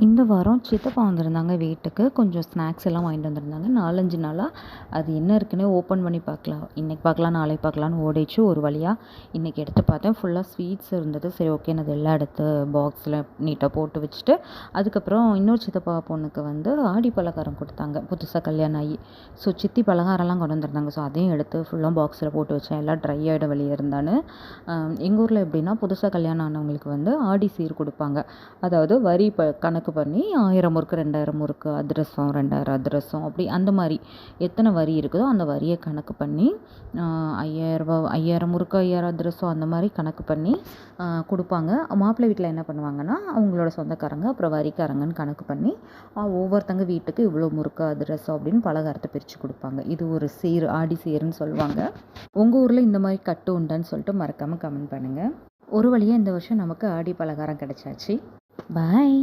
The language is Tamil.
இந்த வாரம் சித்தப்பா வந்திருந்தாங்க வீட்டுக்கு. கொஞ்சம் ஸ்நாக்ஸ் எல்லாம் வாங்கிட்டு வந்திருந்தாங்க. 4, 5 நாளா அது என்ன இருக்குன்னே ஓப்பன் பண்ணி பார்க்கலாம். இன்னைக்கு பார்க்கலாம், நாளைக்கு பார்க்கலான்னு ஓடிச்சு. ஒரு வழியா இன்னைக்கு எடுத்து பார்த்தேன். ஃபுல்லா ஸ்வீட்ஸ் இருந்தது. சரி ஓகேன்னு அதெல்லாம் எடுத்து பாக்ஸில் நீட்டாக போட்டு வச்சுட்டு, அதுக்கப்புறம் இன்னொரு சித்தப்பா பொண்ணுக்கு வந்து ஆடி பலகாரம் கொடுத்தாங்க. புதுசா கல்யாணம் ஆகி. ஸோ சித்தி பலகாரம்லாம் கொண்டு வந்திருந்தாங்க. ஸோ அதையும் எடுத்து ஃபுல்லா பாக்ஸில் போட்டு வச்சேன். எல்லாம் ட்ரை ஆகிடும் வெளியே இருந்தான்னு. எங்கள் ஊரில் எப்படின்னா, புதுசாக கல்யாணம் ஆனவங்களுக்கு வந்து ஆடி சீர் கொடுப்பாங்க. அதாவது வரி கணக்கு பண்ணி 1000 முறுக்கு, 2000 முறுக்கு, அதிரசம் 2000 அதிரசம், அப்படி அந்த மாதிரி எத்தனை வரி இருக்குதோ அந்த வரியை கணக்கு பண்ணி 5000 முறுக்கு, 5000 அதிரசம் அந்த மாதிரி கணக்கு பண்ணி கொடுப்பாங்க. மாப்பிள்ளை வீட்டில் என்ன பண்ணுவாங்கன்னா, அவங்களோட சொந்தக்காரங்க அப்புறம் வரிக்காரங்கன்னு கணக்கு பண்ணி ஒவ்வொருத்தங்க வீட்டுக்கு இவ்வளோ முறுக்கு, அதிரசம் அப்படின்னு பலகாரத்தை பிரித்து கொடுப்பாங்க. இது ஒரு சீர், ஆடி சீருன்னு சொல்லுவாங்க. உங்கள் ஊரில் இந்த மாதிரி கட்டு உண்டான்னு சொல்லிட்டு மறக்காமல் கமெண்ட் பண்ணுங்கள். ஒரு வழியாக இந்த வருஷம் நமக்கு ஆடி பலகாரம் கிடைச்சாச்சு. பாய்.